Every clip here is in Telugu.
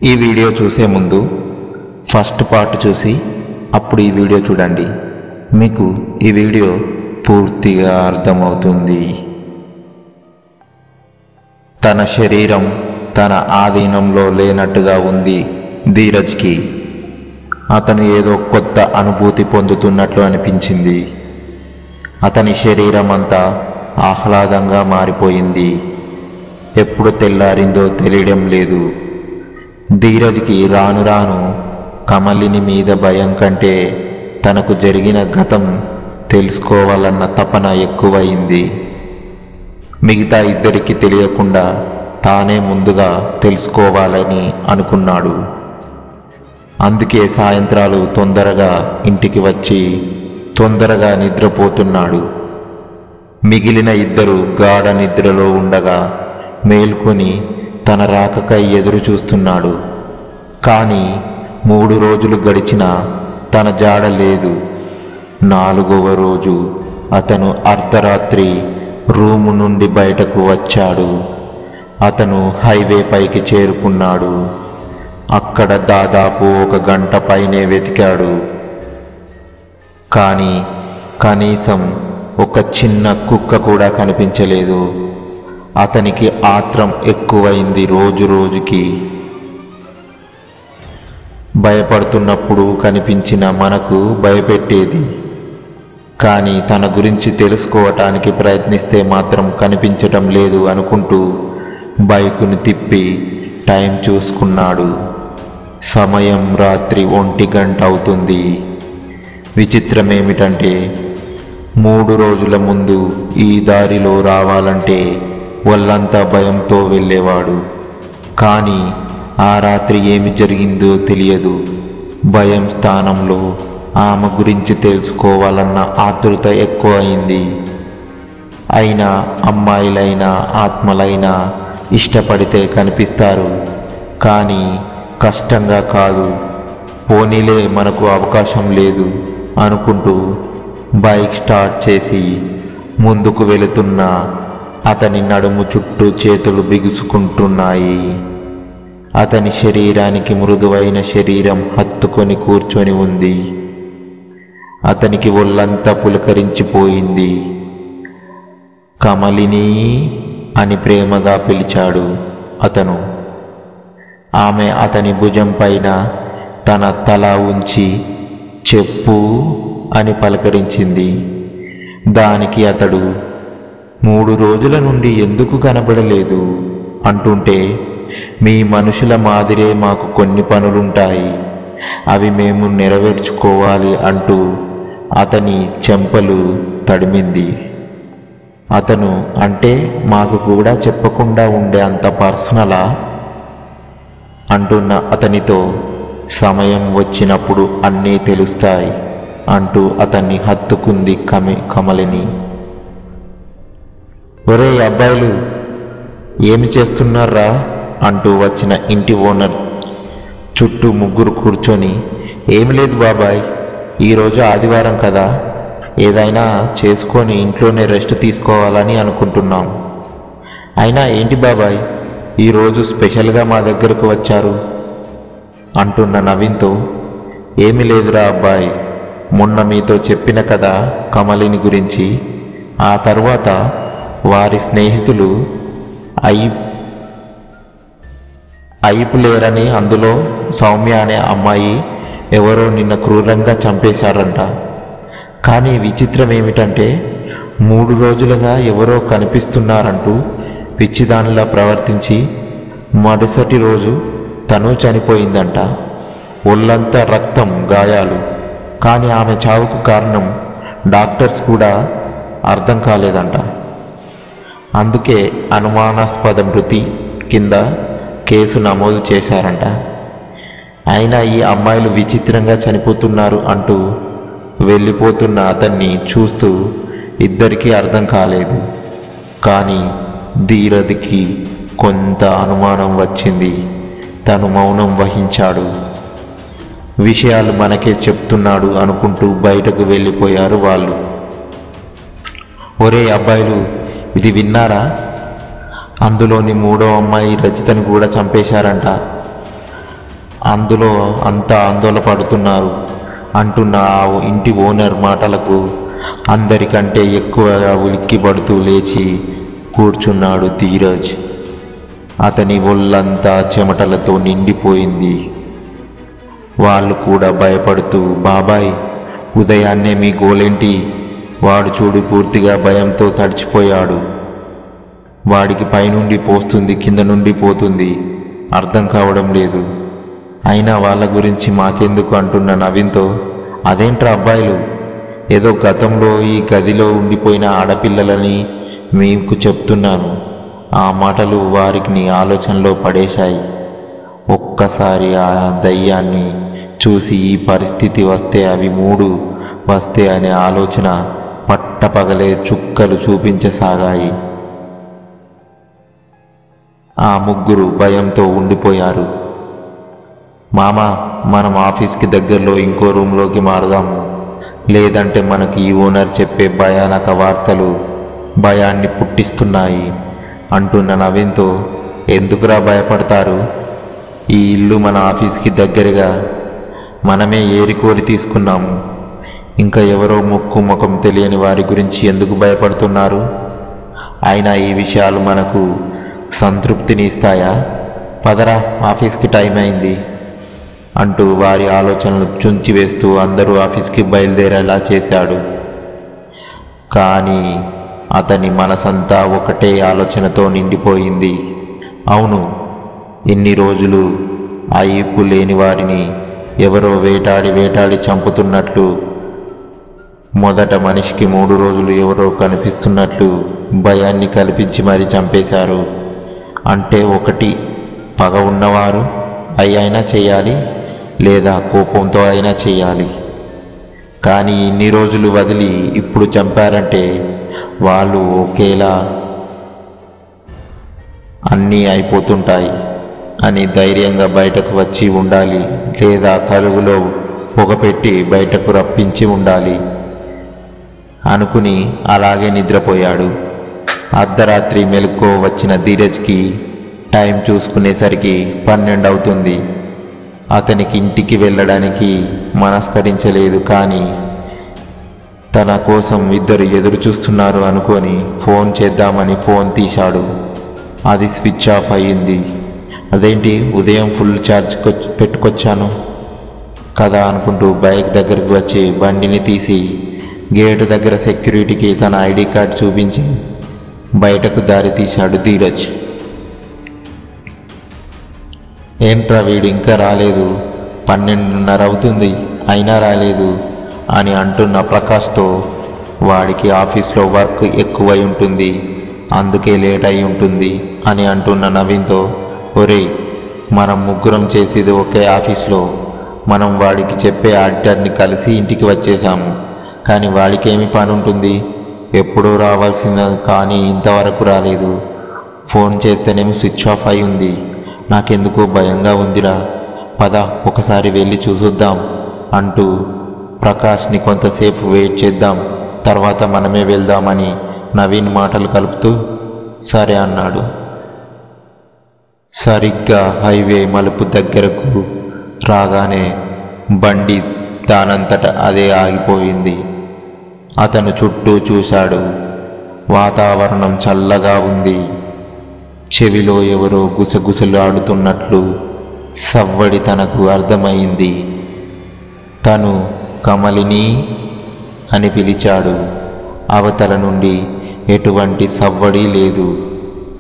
ఈ వీడియో చూసే ముందు ఫస్ట్ పార్ట్ చూసి అప్పుడు ఈ వీడియో చూడండి. మీకు ఈ వీడియో పూర్తిగా అర్థమవుతుంది. తన శరీరం తన ఆధీనంలో లేనట్టుగా ఉంది ధీరజ్కి. అతను ఏదో కొత్త అనుభూతి పొందుతున్నట్లు అనిపించింది. అతని శరీరం అంతా ఆహ్లాదంగా మారిపోయింది. ఎప్పుడు తెల్లారిందో తెలియడం లేదు. ధీరజ్కి రాను రాను కమలిని మీద భయం కంటే తనకు జరిగిన గతం తెలుసుకోవాలన్న తపన ఎక్కువయింది. మిగతా ఇద్దరికి తెలియకుండా తానే ముందుగా తెలుసుకోవాలని అనుకున్నాడు. అందుకే సాయంత్రాలు తొందరగా ఇంటికి వచ్చి తొందరగా నిద్రపోతున్నాడు. మిగిలిన ఇద్దరు గాఢ నిద్రలో ఉండగా మేల్కొని తన రాకకై ఎదురు చూస్తున్నాడు. కానీ 3 రోజులు గడిచినా తన జాడ లేదు. 4వ రోజు అతను అర్ధరాత్రి రూము నుండి బయటకు వచ్చాడు. అతను హైవే పైకి చేరుకున్నాడు. అక్కడ దాదాపు 1 గంట పైనే వెతికాడు. కానీ కనీసం ఒక చిన్న కుక్క కూడా కనిపించలేదు. అతనికి ఆత్రం ఎక్కువైంది రోజు రోజుకి. భయపడుతున్నప్పుడు కనిపించిన మనకు భయపెట్టేది. కానీ తన గురించి తెలుసుకోవటానికి ప్రయత్నిస్తే మాత్రం కనిపించటం లేదు అనుకుంటూ బైకుని తిప్పి టైం చూసుకున్నాడు. సమయం రాత్రి 1 గంట అవుతుంది. విచిత్రమేమిటంటే 3 రోజుల ముందు ఈ దారిలో రావాలంటే వాళ్ళంతా భయంతో వెళ్ళేవాడు. కానీ ఆ రాత్రి ఏమి జరిగిందో తెలియదు. భయం స్థానంలో ఆమె గురించి తెలుసుకోవాలన్న ఆతృత ఎక్కువ అయింది. అయినా అమ్మాయిలైనా ఆత్మలైనా ఇష్టపడితే కనిపిస్తారు. కానీ కష్టంగా కాదు. పోనీలే మనకు అవకాశం లేదు అనుకుంటూ బైక్ స్టార్ట్ చేసి ముందుకు వెళుతున్న అతని నడుము చుట్టూ చేతులు బిగుసుకుంటున్నాయి. అతని శరీరానికి మృదువైన శరీరం హత్తుకొని కూర్చొని ఉంది. అతనికి ఒళ్ళంతా పులకరించిపోయింది. కమలిని అని ప్రేమగా పిలిచాడు అతను. ఆమె అతని భుజం పైన తన తల ఉంచి చెప్పు అని పలకరించింది. దానికి అతడు 3 రోజుల నుండి ఎందుకు కనబడలేదు అంటుంటే, మీ మనుషుల మాదిరే మాకు కొన్ని పనులుంటాయి, అవి మేము నెరవేర్చుకోవాలి అంటూ అతని చెంపలు తడిమింది. అతను అంటే మాకు కూడా చెప్పకుండా ఉండే అంత పర్సనలా అంటున్న అతనితో, సమయం వచ్చినప్పుడు అన్నీ తెలుస్తాయి అంటూ అతన్ని హత్తుకుంది కమలిని. ఒరే అబ్బాయిలు ఏమి చేస్తున్నారా అంటూ వచ్చిన ఇంటి ఓనర్ చుట్టూ 3 కూర్చొని, ఏమి లేదు బాబాయ్, ఈరోజు ఆదివారం కదా, ఏదైనా చేసుకొని ఇంట్లోనే రెస్ట్ తీసుకోవాలని అనుకుంటున్నాం. అయినా ఏంటి బాబాయ్ ఈరోజు స్పెషల్గా మా దగ్గరకు వచ్చారు అంటున్న నవీన్తో, ఏమి లేదురా అబ్బాయి, మొన్న మీతో చెప్పిన కదా కమలిని గురించి. ఆ తర్వాత వారి స్నేహితులు అయిపులేరని, అందులో సౌమ్య అనే అమ్మాయి ఎవరో నిన్న క్రూరంగా చంపేశారంట. కానీ విచిత్రం ఏమిటంటే 3 రోజులుగా ఎవరో కనిపిస్తున్నారంటూ పిచ్చిదానిలా ప్రవర్తించి మరుసటి రోజు తను చనిపోయిందంట. ఒళ్ళంతా రక్తం, గాయాలు. కానీ ఆమె చావుకు కారణం డాక్టర్స్ కూడా అర్థం కాలేదంట. అందుకే అనుమానాస్పద మృతి కింద కేసు నమోదు చేశారంట. అయినా ఈ అమ్మాయిలు విచిత్రంగా చనిపోతున్నారు అంటూ వెళ్ళిపోతున్న అతన్ని చూస్తూ ఇద్దరికీ అర్థం కాలేదు. కానీ ధీరజ్కి కొంత అనుమానం వచ్చింది. తను మౌనం వహించాడు. విషయాలు మనకే చెప్తున్నాడు అనుకుంటూ బయటకు వెళ్ళిపోయారు వాళ్ళు. ఒరే అబ్బాయిలు ఇది విన్నారా, అందులోని 3వ అమ్మాయి రజితను కూడా చంపేశారంట. అందులో అంతా ఆందోళన పడుతున్నారు అంటున్న ఆ ఇంటి ఓనర్ మాటలకు అందరికంటే ఎక్కువగా ఉలిక్కిపడుతూ లేచి కూర్చున్నాడు ధీరజ్. అతని ఒళ్ళంతా చెమటలతో నిండిపోయింది. వాళ్ళు కూడా భయపడుతూ, బాబాయ్ ఉదయాన్నే మీ గోలేంటి? వాడు చూడు పూర్తిగా భయంతో తడిచిపోయాడు. వాడికి పైనుండి పోస్తుంది, కింద నుండి పోతుంది, అర్థం కావడం లేదు. అయినా వాళ్ళ గురించి మాకెందుకు అంటున్న నవీన్తో, అదేంట్రా అబ్బాయిలు, ఏదో గతంలో ఈ గదిలో ఉండిపోయిన ఆడపిల్లలని మీకు చెప్తున్నాను. ఆ మాటలు వారికి ఆలోచనలో పడేశాయి. ఒక్కసారి ఆ దయ్యాన్ని చూసి ఈ పరిస్థితి వస్తే అవి 3 వస్తే అనే ఆలోచన పట్టపగలే చుక్కలు చూపించసాగాయి. ఆ ముగ్గురు భయంతో ఉండిపోయారు. మామా, మనం ఆఫీస్కి దగ్గరలో ఇంకో రూమ్లోకి మారదాము, లేదంటే మనకి ఈ ఓనర్ చెప్పే భయానక వార్తలు భయాన్ని పుట్టిస్తున్నాయి అంటున్న నవీన్తో, ఎందుకురా భయపడతారు? ఈ ఇల్లు మన ఆఫీస్కి దగ్గరగా, మనమే ఏరికోరి తీసుకున్నాము. ఇంకా ఎవరో ముక్కు ముఖం తెలియని వారి గురించి ఎందుకు భయపడుతున్నారు? అయినా ఈ విషయాలు మనకు సంతృప్తిని ఇస్తాయా? పదరా, ఆఫీస్కి టైం అయింది అంటూ వారి ఆలోచనలు చుంచివేస్తూ అందరూ ఆఫీస్కి బయలుదేరేలా చేశాడు. కానీ అతని మనసంతా ఒకటే ఆలోచనతో నిండిపోయింది. అవును, ఇన్ని రోజులు ఆ ఈపు లేని వారిని ఎవరో వేటాడి చంపుతున్నట్లు, మొదట మనిషికి 3 రోజులు ఎవరో కనిపిస్తున్నట్లు భయాన్ని కల్పించి మరీ చంపేశారు. అంటే ఒకటి, పగ ఉన్నవారు అయినా చేయాలి, లేదా కోపంతో అయినా చేయాలి. కానీ ఇన్ని రోజులు వదిలి ఇప్పుడు చంపారంటే వాళ్ళు ఒకేలా అన్నీ అయిపోతుంటాయి అని ధైర్యంగా బయటకు వచ్చి ఉండాలి, లేదా కలుగులో పొగపెట్టి బయటకు రప్పించి ఉండాలి అనుకుని అలాగే నిద్రపోయాడు. అర్ధరాత్రి మెలకువ వచ్చిన ధీరజ్కి టైం చూసుకునేసరికి 12 అవుతుంది. అతనికి ఇంటికి వెళ్ళడానికి మనస్కరించలేదు. కానీ తన కోసం ఇద్దరు ఎదురు చూస్తున్నారు అనుకొని ఫోన్ చేద్దామని ఫోన్ తీశాడు. అది స్విచ్ ఆఫ్ అయ్యింది. అదేంటి, ఉదయం ఫుల్ ఛార్జ్ పెట్టుకొచ్చాను కదా అనుకుంటూ బైక్ దగ్గరికి వచ్చి బండిని తీసి గేటు దగ్గర సెక్యూరిటీకి తన ఐడి కార్డ్ చూపించి బయటకు దారి తీశాడు ధీరజ్. ఏంట్రా వీడు ఇంకా రాలేదు, 12:30 అవుతుంది అయినా రాలేదు అని అంటున్న ప్రకాష్తో, వాడికి ఆఫీస్లో వర్క్ ఎక్కువై ఉంటుంది, అందుకే లేట్ అయి ఉంటుంది అని అంటున్న నవీన్తో, ఒరేయ్ మనం ముగ్గురం చేసేది ఒకే ఆఫీస్లో, మనం వాడికి చెప్పే ఆడిటర్ని కలిసి ఇంటికి వచ్చేసాము. కానీ వాడికేమి పని ఉంటుంది? ఎప్పుడూ రావాల్సింది కానీ ఇంతవరకు రాలేదు. ఫోన్ చేస్తేనేమో స్విచ్ ఆఫ్ అయి ఉంది. నాకెందుకో భయంగా ఉందిరా, పద ఒకసారి వెళ్ళి చూసొద్దాం అంటూ ప్రకాష్ని కొంతసేపు వెయిట్ చేద్దాం, తర్వాత మనమే వెళ్దామని నవీన్ మాటలు కలుపుతూ సరే అన్నాడు. సరిగ్గా హైవే మలుపు దగ్గరకు రాగానే బండి దానంతట అదే ఆగిపోయింది. అతను చుట్టూ చూశాడు. వాతావరణం చల్లగా ఉంది. చెవిలో ఎవరో గుసగుసలాడుతున్నట్లు సవ్వడి తనకు అర్థమైంది. తను కమలిని అని పిలిచాడు. అవతల నుండి ఎటువంటి సవ్వడి లేదు.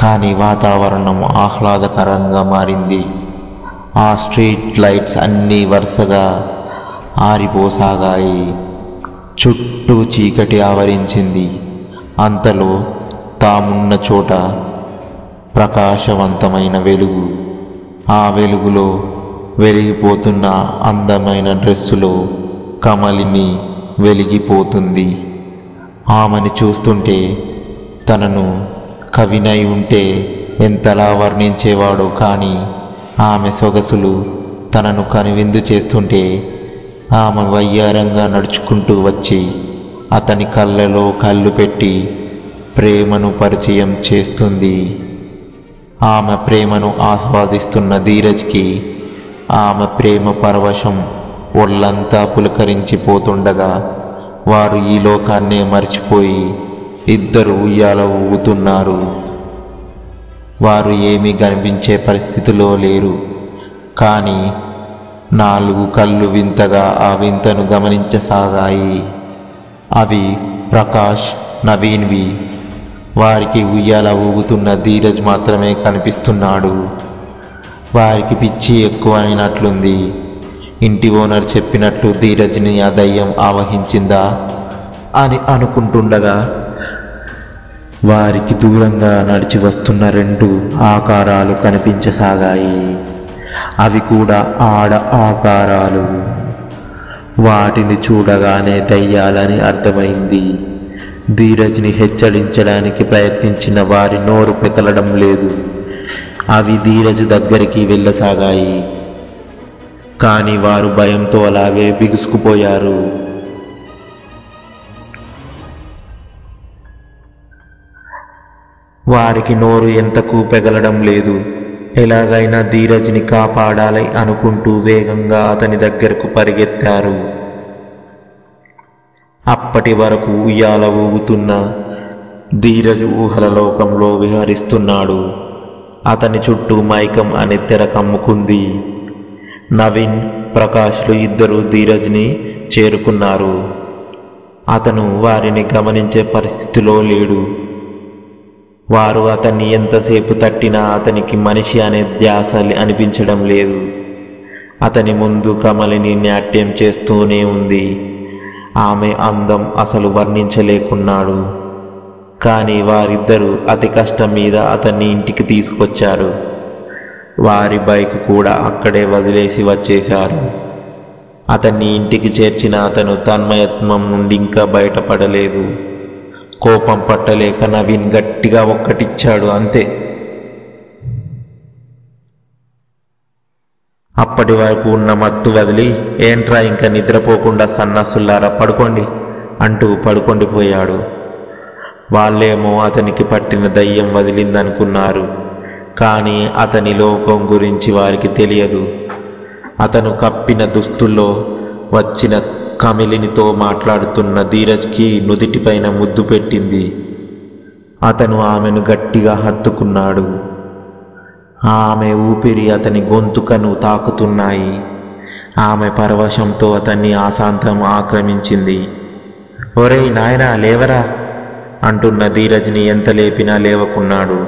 కానీ వాతావరణం ఆహ్లాదకరంగా మారింది. ఆ స్ట్రీట్ లైట్స్ అన్నీ వరుసగా ఆరిపోసాగాయి. చుట్టూ చీకటి ఆవరించింది. అంతలో తామున్న చోట ప్రకాశవంతమైన వెలుగు. ఆ వెలుగులో వెలిగిపోతున్న అందమైన డ్రెస్సులో కమలిని వెలిగిపోతుంది. ఆమెను చూస్తుంటే తనను కవినై ఉంటే ఎంతలా వర్ణించేవాడో, కానీ ఆమె సొగసులు తనను కనువిందు చేస్తుంటే ఆమె వయ్యారంగా నడుచుకుంటూ వచ్చి అతని కళ్ళలో కళ్ళు పెట్టి ప్రేమను పరిచయం చేస్తుంది. ఆమె ప్రేమను ఆస్వాదిస్తున్న ధీరజ్కి ఆమె ప్రేమ పరవశం ఒళ్ళంతా పులకరించిపోతుండగా వారు ఈ లోకాన్నే మర్చిపోయి ఇద్దరు ఉయ్యాల ఊగుతున్నారు. వారు ఏమీ కనిపించే పరిస్థితిలో లేరు. కానీ 4 కళ్ళు వింతగా ఆ వింతను గమనించసాగాయి. అవి ప్రకాష్, నవీన్వి. వారికి ఉయ్యాల ఊగుతున్న ధీరజ్ మాత్రమే కనిపిస్తున్నాడు. వారికి పిచ్చి ఎక్కువైనట్లుంది. ఇంటి ఓనర్ చెప్పినట్లు ధీరజ్ని ఆ దయ్యం ఆవహించిందా అని అనుకుంటుండగా వారికి దూరంగా నడిచి వస్తున్న 2 ఆకారాలు కనిపించసాగాయి. అవి కూడా ఆడ ఆకారాలు. వాటిని చూడగానే దయ్యాలని అర్థమైంది. ధీరజ్ని హెచ్చరించడానికి ప్రయత్నించిన వారి నోరు పెకలడం లేదు. అవి ధీరజ్ దగ్గరికి వెళ్ళసాగాయి. కానీ వారు భయంతో అలాగే బిగుసుకుపోయారు. వారికి నోరు ఎంతకు పెగలడం లేదు. ఎలాగైనా ధీరజ్ని కాపాడాలి అనుకుంటూ వేగంగా అతని దగ్గరకు పరిగెత్తారు. అప్పటి వరకు ఉయ్యాల ఊగుతున్న ధీరజ్ ఊహల లోకంలో విహరిస్తున్నాడు. అతని చుట్టూ మైకం అనే తెర కమ్ముకుంది. నవీన్, ప్రకాష్లు ఇద్దరు ధీరజ్ని చేరుకున్నారు. అతను వారిని గమనించే పరిస్థితిలో లేడు. వారు అతన్ని ఎంతసేపు తట్టినా అతనికి మనిషి అనే ధ్యాస అనిపించడం లేదు. అతని ముందు కమలిని నాట్యం చేస్తూనే ఉంది. ఆమె అందం అసలు వర్ణించలేకున్నాడు. కానీ వారిద్దరూ అతి కష్టం మీద అతన్ని ఇంటికి తీసుకొచ్చారు. వారి బైక్ కూడా అక్కడే వదిలేసి వచ్చేశారు. అతన్ని ఇంటికి చేర్చిన అతను తన్మయత్వం నుండి ఇంకా బయటపడలేదు. కోపం పట్టలేక నవీన్ గట్టిగా ఒక్కటిచ్చాడు, అంతే. అప్పటి వరకు ఉన్న మత్తు వదిలి, ఏంట్రా ఇంకా నిద్రపోకుండా సన్నసుల్లారా పడుకోండి అంటూ పడుకొండిపోయాడు. వాళ్ళేమో అతనికి పట్టిన దయ్యం వదిలిందనుకున్నారు. కానీ అతని లోకం గురించి వారికి తెలియదు. అతను కప్పిన దుస్తుల్లో వచ్చిన కమిలినితో మాట్లాడుతున్న ధీరజ్కి నుదిటిపైన ముద్దు పెట్టింది. అతను ఆమెను గట్టిగా హత్తుకున్నాడు. ఆమె ఊపిరి అతని గొంతుకను తాకుతున్నాయి. ఆమె పరవశంతో అతన్ని ఆశాంతం ఆక్రమించింది. ఒరేయ్ నాయనా లేవరా అంటున్న ధీరజ్ని ఎంత లేపినా లేవకున్నాడు.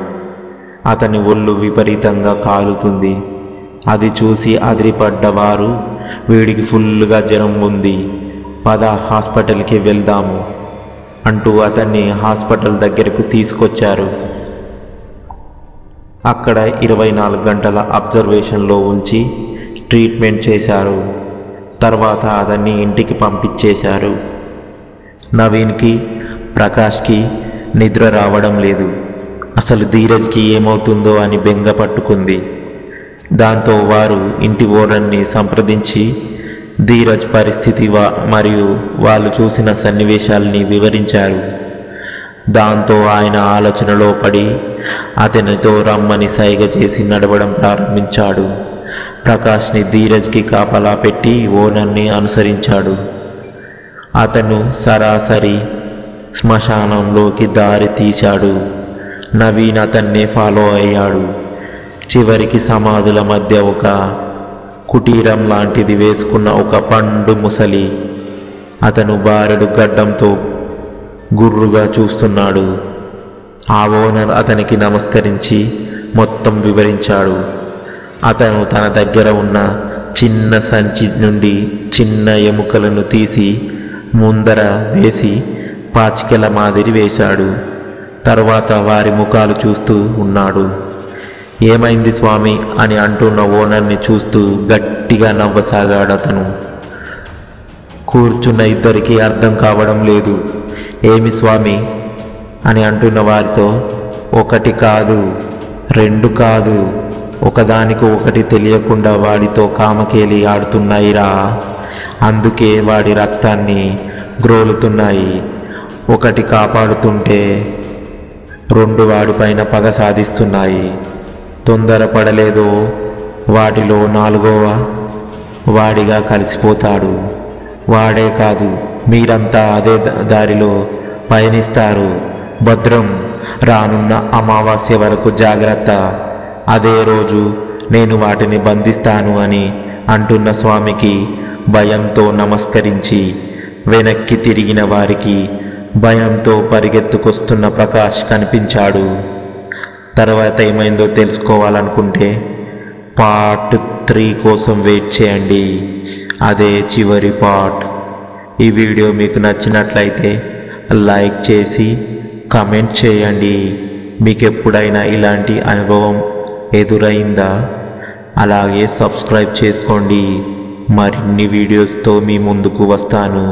అతని ఒళ్ళు విపరీతంగా కాలుతుంది. అది చూసి అదిరిపడ్డవారు, వీడికి ఫుల్గా జ్వరం ఉంది, పద హాస్పిటల్కి వెళ్దాము అంటూ అతన్ని హాస్పిటల్ దగ్గరకు తీసుకొచ్చారు. అక్కడ 24 గంటల అబ్జర్వేషన్లో ఉంచి ట్రీట్మెంట్ చేశారు. తర్వాత అతన్ని ఇంటికి పంపించేశారు. నవీన్కి, ప్రకాష్కి నిద్ర రావడం లేదు. అసలు ధీరజ్కి ఏమవుతుందో అని బెంగ పట్టుకుంది. దాంతో వారు ఇంటి ఓనర్ని సంప్రదించి ధీరజ్ పరిస్థితి మరియు వాళ్ళు చూసిన సన్నివేశాలని వివరించారు. దాంతో ఆయన ఆలోచనలో పడి అతనితో రమ్మని సైగ చేసి నడవడం ప్రారంభించాడు. ప్రకాష్ని ధీరజ్కి కాపలా పెట్టి ఓనర్ని అనుసరించాడు. అతను సరాసరి శ్మశానంలోకి దారి తీశాడు. నవీన్ అతన్నే ఫాలో అయ్యాడు. చివరికి సమాధుల మధ్య ఒక కుటీరం లాంటిది వేసుకున్న ఒక పండు ముసలి. అతను బారెడు గడ్డంతో గుర్రుగా చూస్తున్నాడు. ఆ ఓనర్ అతనికి నమస్కరించి మొత్తం వివరించాడు. అతను తన దగ్గర ఉన్న చిన్న సంచి నుండి చిన్న ఎముకలను తీసి ముందర వేసి పాచికల మాదిరి వేశాడు. తర్వాత వారి ముఖాలు చూస్తూ ఉన్నాడు. ఏమైంది స్వామి అని అంటున్న ఓనర్ని చూస్తూ గట్టిగా నవ్వసాగాడు అతను. కూర్చున్న ఇద్దరికీ అర్థం కావడం లేదు. ఏమి స్వామి అని అంటున్న వారితో, 1 కాదు 2 కాదు, ఒకదానికి ఒకటి తెలియకుండా వాడితో కామకేలి ఆడుతున్నాయిరా. అందుకే వాడి రక్తాన్ని గ్రోలుతున్నాయి. 1 కాపాడుతుంటే 2 వాడిపైన పగ సాధిస్తున్నాయి. తొందరపడలేదో వాటిలో 4వ వాడిగా కలిసిపోతాడు. వాడే కాదు, మీరంతా అదే దారిలో పయనిస్తారు. భద్రం, రానున్న అమావాస్య వరకు జాగ్రత్త. అదే రోజు నేను వాటిని బంధిస్తాను అని అంటున్న స్వామికి భయంతో నమస్కరించి వెనక్కి తిరిగిన వారికి భయంతో పరిగెత్తుకొస్తున్న ప్రకాష్ కనిపించాడు. తర్వాత ఏమైందో తెలుసుకోవాలనుకుంటే పార్ట్ 3 కోసం వెయిట్ చేయండి. అదే చివరి పార్ట్. ఈ వీడియో మీకు నచ్చినట్లయితే లైక్ చేసి కామెంట్ చేయండి. మీకు ఎప్పుడైనా ఇలాంటి అనుభవం ఎదురైందా? అలాగే సబ్స్క్రైబ్ చేసుకోండి. మరిన్ని వీడియోస్తో మీ ముందుకు వస్తాను.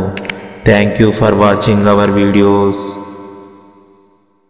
Thank you for watching our videos.